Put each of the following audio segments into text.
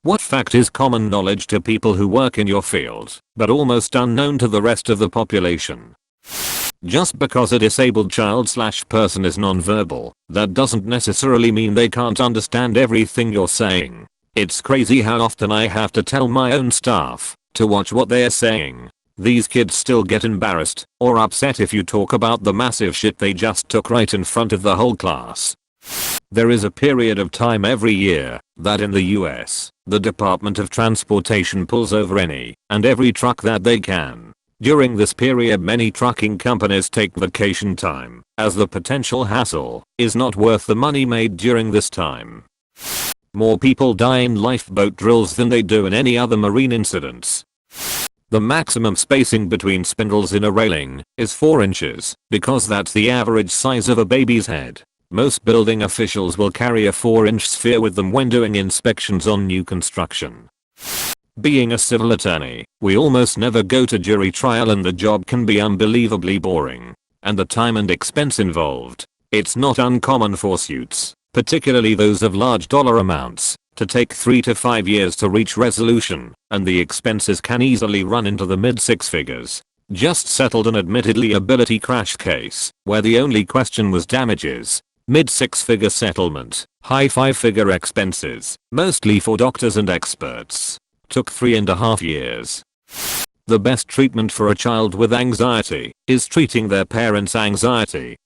What fact is common knowledge to people who work in your field, but almost unknown to the rest of the population? Just because a disabled child/person is nonverbal, that doesn't necessarily mean they can't understand everything you're saying. It's crazy how often I have to tell my own staff to watch what they're saying. These kids still get embarrassed or upset if you talk about the massive shit they just took right in front of the whole class. There is a period of time every year that in the US, the Department of Transportation pulls over any and every truck that they can. During this period many trucking companies take vacation time, as the potential hassle is not worth the money made during this time. More people die in lifeboat drills than they do in any other marine incidents. The maximum spacing between spindles in a railing is 4 inches, because that's the average size of a baby's head. Most building officials will carry a 4-inch sphere with them when doing inspections on new construction. Being a civil attorney, we almost never go to jury trial and the job can be unbelievably boring. And the time and expense involved. It's not uncommon for suits, particularly those of large dollar amounts, to take 3 to 5 years to reach resolution, and the expenses can easily run into the mid-6 figures. Just settled an admittedly ability crash case, where the only question was damages. Mid-6-figure settlement, high 5-figure expenses, mostly for doctors and experts. Took 3.5 years. The best treatment for a child with anxiety is treating their parents' anxiety.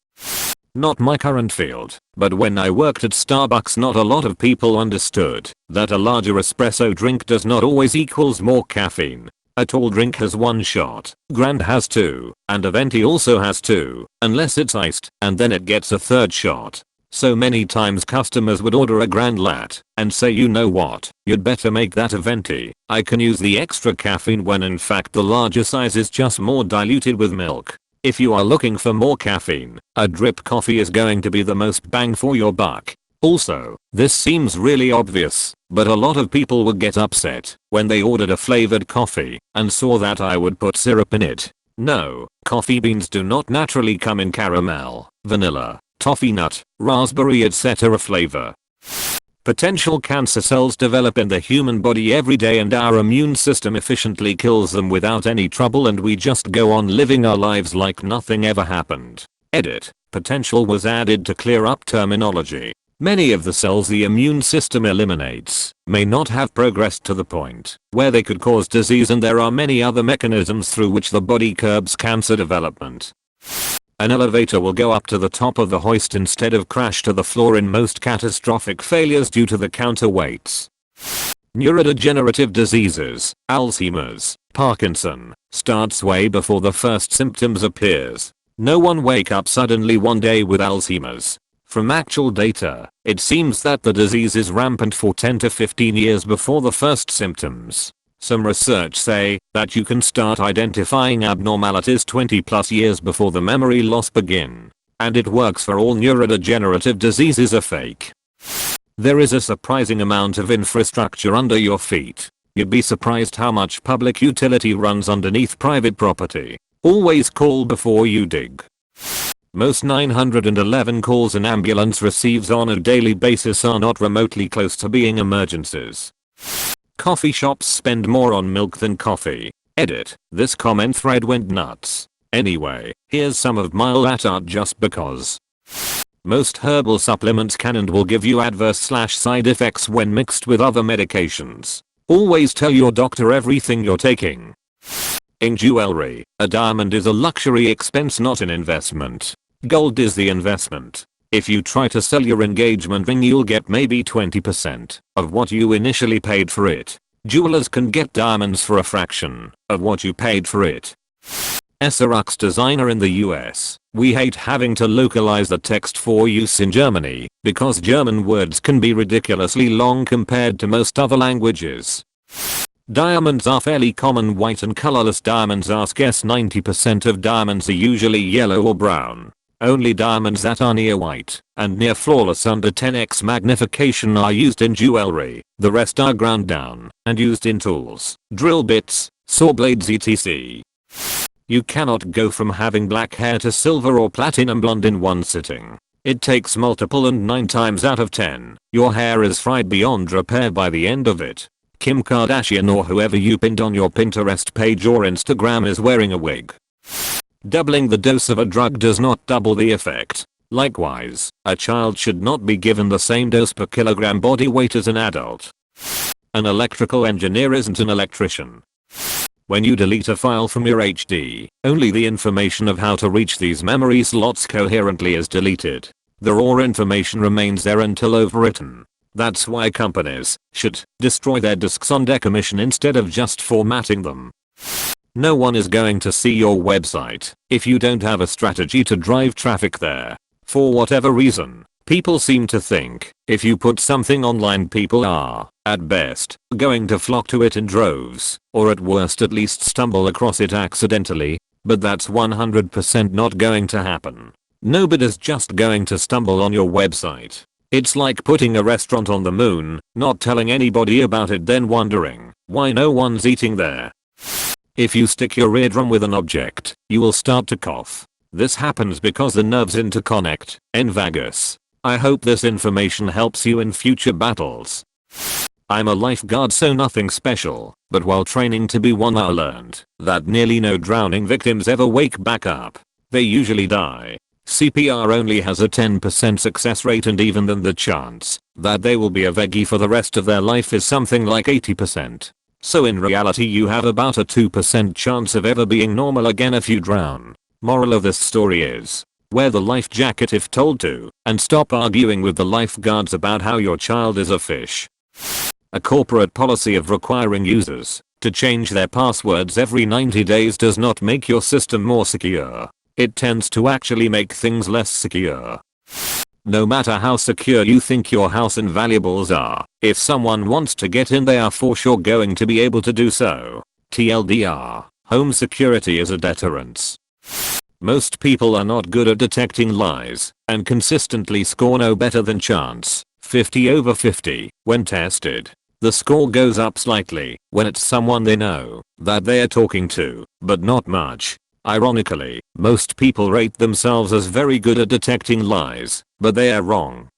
Not my current field, but when I worked at Starbucks not a lot of people understood that a larger espresso drink does not always equals more caffeine. A tall drink has 1 shot, Grand has 2, and a venti also has 2, unless it's iced, and then it gets a 3rd shot. So many times customers would order a Grand Lat and say, you know what, you'd better make that a venti. I can use the extra caffeine, when in fact the larger size is just more diluted with milk. If you are looking for more caffeine, a drip coffee is going to be the most bang for your buck. Also, this seems really obvious, but a lot of people would get upset when they ordered a flavored coffee and saw that I would put syrup in it. No, coffee beans do not naturally come in caramel, vanilla, toffee nut, raspberry etc. flavor. Potential cancer cells develop in the human body every day and our immune system efficiently kills them without any trouble, and we just go on living our lives like nothing ever happened. Edit. Potential was added to clear up terminology. Many of the cells the immune system eliminates may not have progressed to the point where they could cause disease, and there are many other mechanisms through which the body curbs cancer development. An elevator will go up to the top of the hoist instead of crash to the floor in most catastrophic failures due to the counterweights. Neurodegenerative diseases, Alzheimer's, Parkinson, starts way before the first symptoms appears. No one wake up suddenly one day with Alzheimer's. From actual data, it seems that the disease is rampant for 10 to 15 years before the first symptoms. Some research say that you can start identifying abnormalities 20+ years before the memory loss begin. And it works for all neurodegenerative diseases are fake. There is a surprising amount of infrastructure under your feet. You'd be surprised how much public utility runs underneath private property. Always call before you dig. Most 911 calls an ambulance receives on a daily basis are not remotely close to being emergencies. Coffee shops spend more on milk than coffee. Edit. This comment thread went nuts. Anyway, here's some of my art just because. Most herbal supplements can and will give you adverse/side effects when mixed with other medications. Always tell your doctor everything you're taking. In jewelry, a diamond is a luxury expense, not an investment. Gold is the investment. If you try to sell your engagement ring, you'll get maybe 20% of what you initially paid for it. Jewelers can get diamonds for a fraction of what you paid for it. SRX designer in the US. We hate having to localize the text for use in Germany because German words can be ridiculously long compared to most other languages. Diamonds are fairly common. White and colorless diamonds are scarce. 90% of diamonds are usually yellow or brown. Only diamonds that are near white and near flawless under 10x magnification are used in jewelry. The rest are ground down and used in tools, drill bits, saw blades etc. You cannot go from having black hair to silver or platinum blonde in one sitting. It takes multiple, and 9 times out of 10, your hair is fried beyond repair by the end of it. Kim Kardashian or whoever you pinned on your Pinterest page or Instagram is wearing a wig. Doubling the dose of a drug does not double the effect. Likewise, a child should not be given the same dose per kilogram body weight as an adult. An electrical engineer isn't an electrician. When you delete a file from your HD, only the information of how to reach these memory slots coherently is deleted. The raw information remains there until overwritten. That's why companies should destroy their disks on decommission instead of just formatting them. No one is going to see your website if you don't have a strategy to drive traffic there. For whatever reason, people seem to think if you put something online, people are, at best, going to flock to it in droves, or at worst at least stumble across it accidentally, but that's 100% not going to happen. Nobody's just going to stumble on your website. It's like putting a restaurant on the moon, not telling anybody about it, then wondering why no one's eating there. If you stick your eardrum with an object, you will start to cough. This happens because the nerves interconnect in vagus. I hope this information helps you in future battles. I'm a lifeguard, so nothing special, but while training to be one I learned that nearly no drowning victims ever wake back up. They usually die. CPR only has a 10% success rate, and even then the chance that they will be a veggie for the rest of their life is something like 80%. So in reality you have about a 2% chance of ever being normal again if you drown. Moral of this story is, wear the life jacket if told to, and stop arguing with the lifeguards about how your child is a fish. A corporate policy of requiring users to change their passwords every 90 days does not make your system more secure. It tends to actually make things less secure. No matter how secure you think your house and valuables are, if someone wants to get in, they are for sure going to be able to do so. TLDR, home security is a deterrence. Most people are not good at detecting lies and consistently score no better than chance, 50 over 50, when tested. The score goes up slightly when it's someone they know that they are talking to, but not much. Ironically, most people rate themselves as very good at detecting lies, but they are wrong.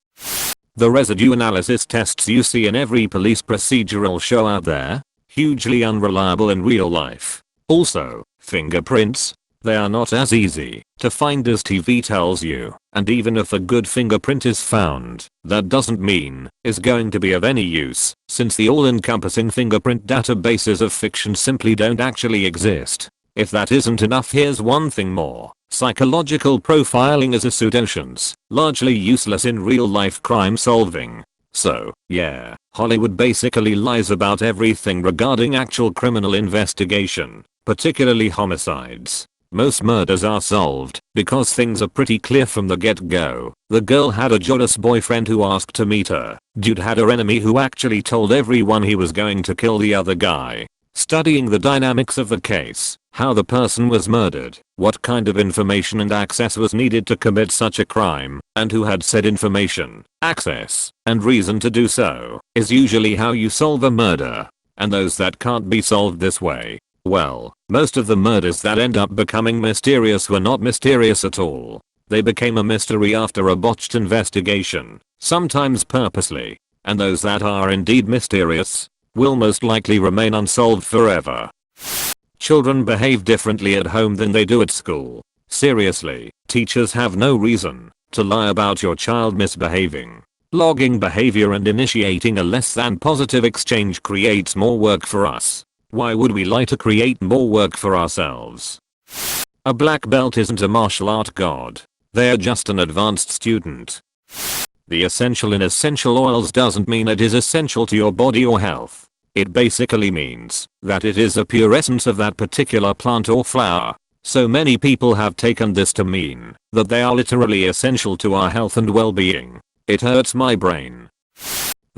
The residue analysis tests you see in every police procedural show out there, hugely unreliable in real life. Also, fingerprints. They are not as easy to find as TV tells you, and even if a good fingerprint is found, that doesn't mean it's going to be of any use, since the all-encompassing fingerprint databases of fiction simply don't actually exist. If that isn't enough, here's one thing more. Psychological profiling is a pseudoscience, largely useless in real-life crime solving. So, yeah, Hollywood basically lies about everything regarding actual criminal investigation, particularly homicides. Most murders are solved because things are pretty clear from the get-go. The girl had a jealous boyfriend who asked to meet her. Dude had her enemy who actually told everyone he was going to kill the other guy. Studying the dynamics of the case, how the person was murdered, what kind of information and access was needed to commit such a crime, and who had said information, access, and reason to do so, is usually how you solve a murder. And those that can't be solved this way, well, most of the murders that end up becoming mysterious were not mysterious at all. They became a mystery after a botched investigation, sometimes purposely. And those that are indeed mysterious will most likely remain unsolved forever. Children behave differently at home than they do at school. Seriously, teachers have no reason to lie about your child misbehaving. Logging behavior and initiating a less than positive exchange creates more work for us. Why would we lie to create more work for ourselves? A black belt isn't a martial art god. They are just an advanced student. The essential in essential oils doesn't mean it is essential to your body or health. It basically means that it is a pure essence of that particular plant or flower. So many people have taken this to mean that they are literally essential to our health and well-being. It hurts my brain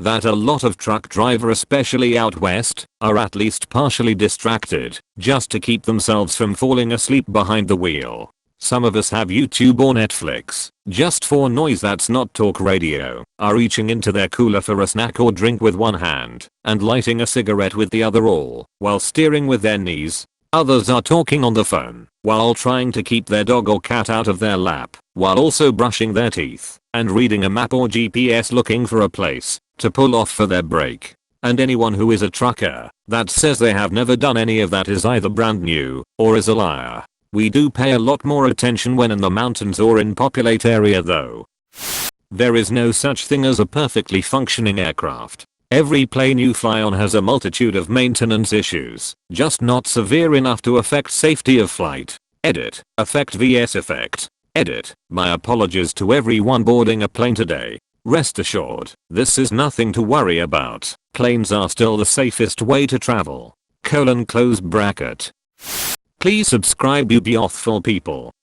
that a lot of truck drivers, especially out west, are at least partially distracted just to keep themselves from falling asleep behind the wheel. Some of us have YouTube or Netflix, just for noise that's not talk radio, are reaching into their cooler for a snack or drink with one hand, and lighting a cigarette with the other, all while steering with their knees. Others are talking on the phone, while trying to keep their dog or cat out of their lap, while also brushing their teeth, and reading a map or GPS looking for a place to pull off for their break. And anyone who is a trucker that says they have never done any of that is either brand new or is a liar. We do pay a lot more attention when in the mountains or in populate area though. There is no such thing as a perfectly functioning aircraft. Every plane you fly on has a multitude of maintenance issues, just not severe enough to affect safety of flight. Edit. Effect vs effect. Edit. My apologies to everyone boarding a plane today. Rest assured, this is nothing to worry about. Planes are still the safest way to travel. Close bracket. Please subscribe, you beautiful people.